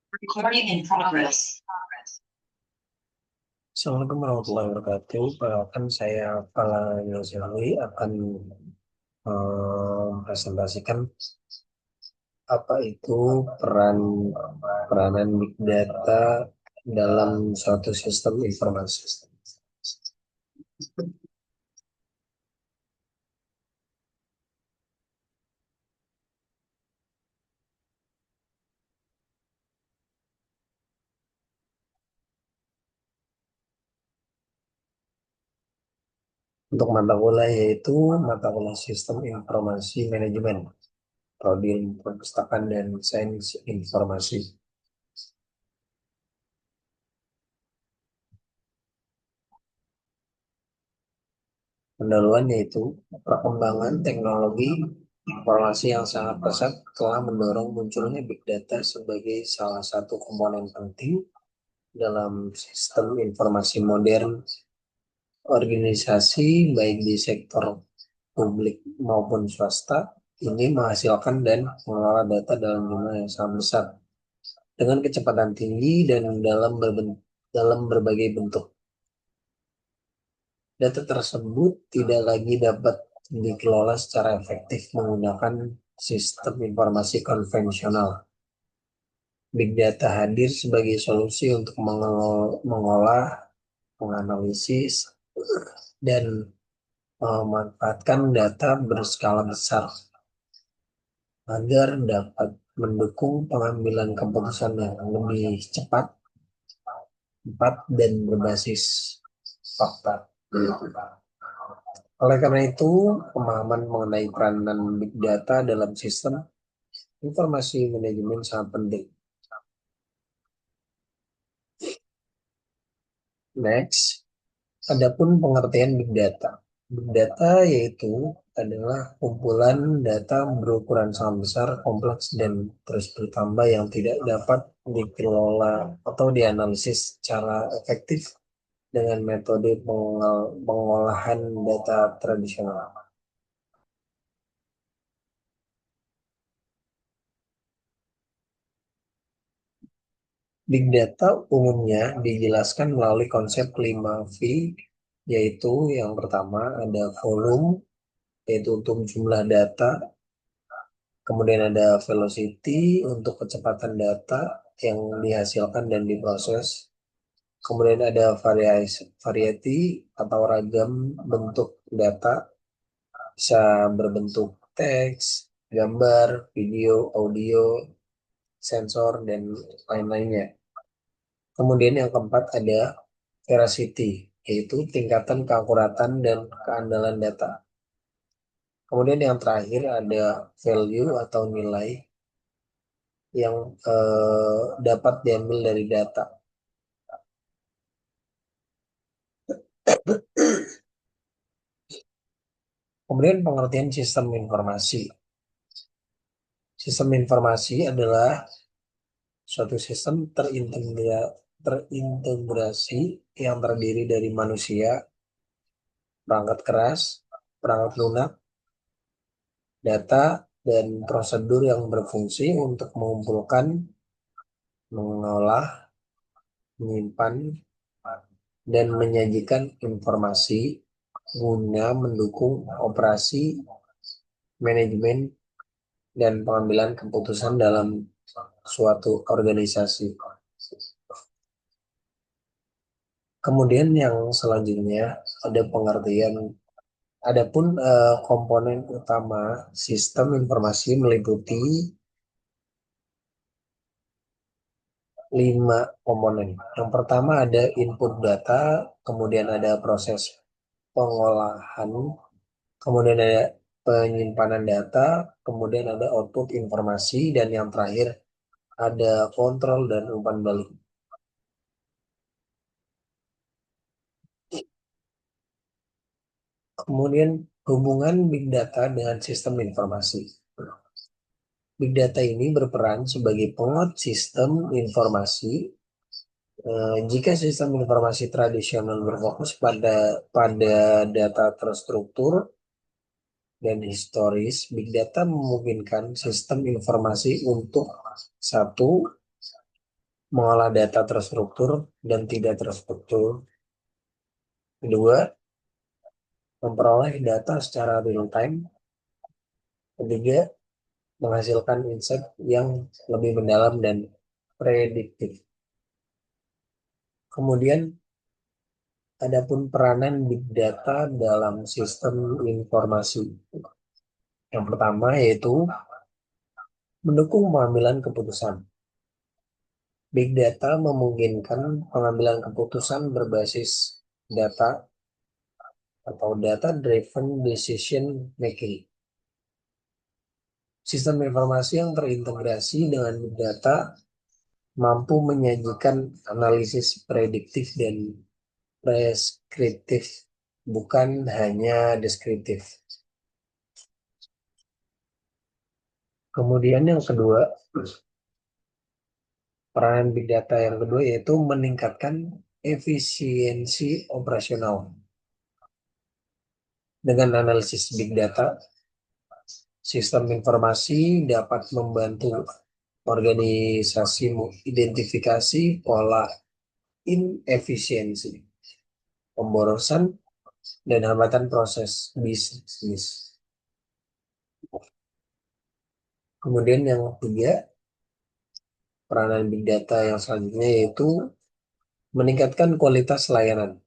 Recording in progress. Assalamualaikum warahmatullahi wabarakatuh. Perkenalkan saya Fala Yozali akan presentasikan apa itu peranan big data dalam suatu sistem informasi. Untuk mata kuliah yaitu mata kuliah Sistem Informasi Manajemen, Prodi Ilmu Perpustakaan dan Sains Informasi. Pendahuluan yaitu perkembangan teknologi informasi yang sangat pesat telah mendorong munculnya big data sebagai salah satu komponen penting dalam sistem informasi modern. Organisasi baik di sektor publik maupun swasta ini menghasilkan dan mengelola data dalam jumlah yang sangat besar dengan kecepatan tinggi dan dalam berbagai bentuk. Data tersebut tidak lagi dapat dikelola secara efektif menggunakan sistem informasi konvensional. Big data hadir sebagai solusi untuk mengolah, menganalisis, dan memanfaatkan data berskala besar agar dapat mendukung pengambilan keputusan yang lebih cepat, tepat, dan berbasis fakta. Oleh karena itu, pemahaman mengenai peranan big data dalam sistem informasi manajemen sangat penting. Next, adapun pengertian big data. Big data yaitu adalah kumpulan data berukuran sangat besar, kompleks, dan terus bertambah yang tidak dapat dikelola atau dianalisis secara efektif dengan metode pengolahan data tradisional. Big data umumnya dijelaskan melalui konsep 5V, yaitu yang pertama ada volume, yaitu untuk jumlah data, kemudian ada velocity untuk kecepatan data yang dihasilkan dan diproses, kemudian ada variety atau ragam bentuk data, bisa berbentuk teks, gambar, video, audio, sensor, dan lain-lainnya. Kemudian yang keempat ada veracity, yaitu tingkatan keakuratan dan keandalan data. Kemudian yang terakhir ada value atau nilai yang dapat diambil dari data. Kemudian pengertian sistem informasi. Sistem informasi adalah suatu sistem terintegrasi yang terdiri dari manusia, perangkat keras, perangkat lunak, data, dan prosedur yang berfungsi untuk mengumpulkan, mengolah, menyimpan, dan menyajikan informasi guna mendukung operasi, manajemen, dan pengambilan keputusan dalam suatu organisasi. Kemudian yang selanjutnya ada pengertian. Adapun komponen utama sistem informasi meliputi 5 komponen. Yang pertama ada input data, kemudian ada proses pengolahan, kemudian ada penyimpanan data, kemudian ada output informasi, dan yang terakhir ada kontrol dan umpan balik. Kemudian hubungan big data dengan sistem informasi. Big data ini berperan sebagai penguat sistem informasi. Jika sistem informasi tradisional berfokus pada data terstruktur dan historis, big data memungkinkan sistem informasi untuk satu, mengolah data terstruktur dan tidak terstruktur. Kedua, memperoleh data secara real time. Ketiga, menghasilkan insight yang lebih mendalam dan prediktif. Kemudian, adapun peranan big data dalam sistem informasi. Yang pertama yaitu mendukung pengambilan keputusan. Big data memungkinkan pengambilan keputusan berbasis data atau data-driven decision making. Sistem informasi yang terintegrasi dengan big data mampu menyajikan analisis prediktif dan preskriptif, bukan hanya deskriptif. Kemudian yang kedua, peranan big data yang kedua yaitu meningkatkan efisiensi operasional. Dengan analisis big data, sistem informasi dapat membantu organisasi identifikasi pola inefisiensi, pemborosan, dan hambatan proses bisnis. Kemudian yang ketiga, peranan big data yang selanjutnya yaitu meningkatkan kualitas layanan.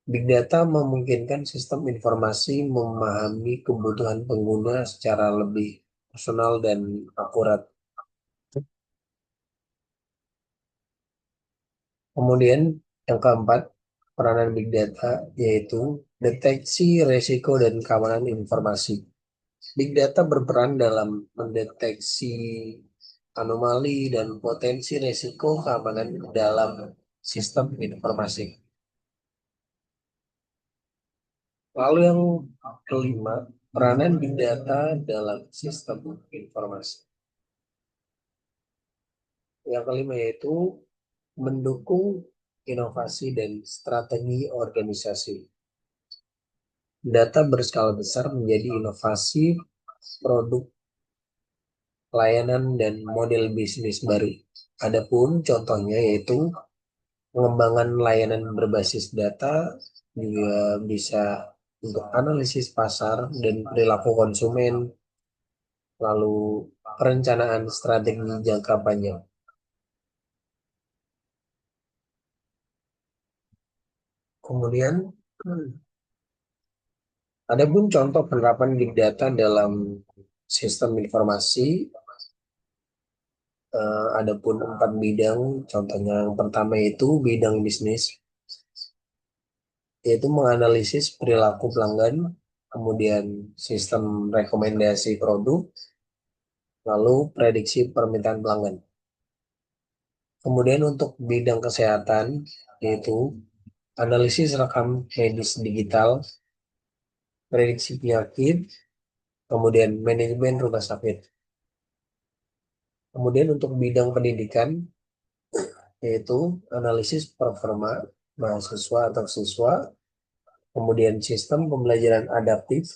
Big data memungkinkan sistem informasi memahami kebutuhan pengguna secara lebih personal dan akurat. Kemudian yang keempat, peranan big data yaitu deteksi risiko dan keamanan informasi. Big data berperan dalam mendeteksi anomali dan potensi risiko keamanan dalam sistem informasi. Lalu yang kelima, peranan big data dalam sistem informasi. Yang kelima yaitu mendukung inovasi dan strategi organisasi. Data berskala besar menjadi inovasi, produk, layanan, dan model bisnis baru. Adapun contohnya yaitu pengembangan layanan berbasis data juga bisa untuk analisis pasar dan perilaku konsumen, lalu perencanaan strategi jangka panjang. Kemudian, ada pun contoh penerapan big data dalam sistem informasi. Ada pun 4 bidang. Contohnya yang pertama itu bidang bisnis, yaitu menganalisis perilaku pelanggan, kemudian sistem rekomendasi produk, lalu prediksi permintaan pelanggan. Kemudian untuk bidang kesehatan, yaitu analisis rekam medis digital, prediksi penyakit, kemudian manajemen rumah sakit. Kemudian untuk bidang pendidikan, yaitu analisis performa mahasiswa atau siswa, kemudian sistem pembelajaran adaptif,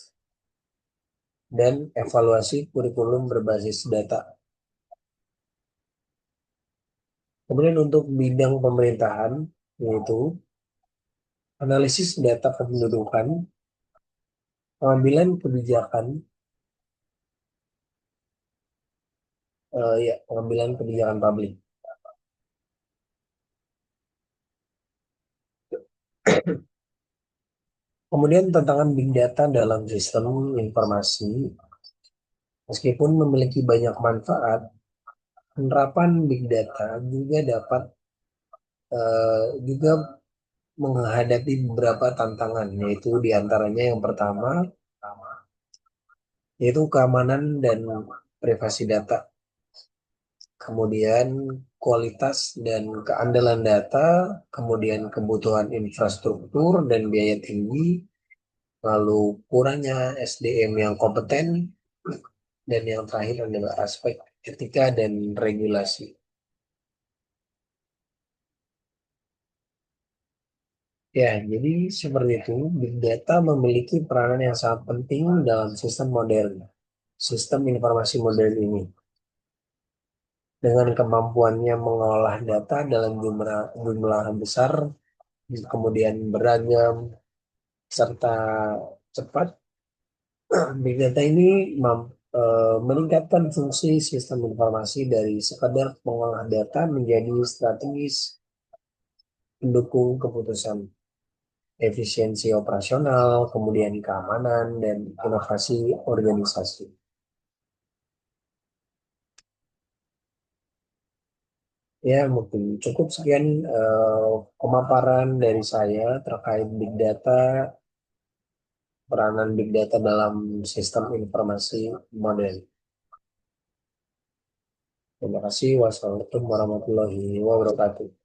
dan evaluasi kurikulum berbasis data. Kemudian untuk bidang pemerintahan, yaitu analisis data kependudukan, pengambilan kebijakan, pengambilan kebijakan publik. Kemudian tantangan big data dalam sistem informasi, meskipun memiliki banyak manfaat, penerapan big data juga dapat juga menghadapi beberapa tantangan, yaitu diantaranya yang pertama, yaitu keamanan dan privasi data. Kemudian kualitas dan keandalan data, kemudian kebutuhan infrastruktur dan biaya tinggi, lalu kurangnya SDM yang kompeten, dan yang terakhir adalah aspek etika dan regulasi. Ya, jadi seperti itu, Big Data memiliki peranan yang sangat penting dalam sistem modern, sistem informasi modern ini. dengan kemampuannya mengolah data dalam jumlah besar, kemudian beragam, serta cepat. Big data ini meningkatkan fungsi sistem informasi dari sekadar pengolah data menjadi strategis pendukung keputusan, efisiensi operasional, kemudian keamanan, dan inovasi organisasi. Ya, mungkin cukup sekian pemaparan dari saya terkait big data, peranan big data dalam sistem informasi modern. Terima kasih. Wassalamualaikum warahmatullahi wabarakatuh.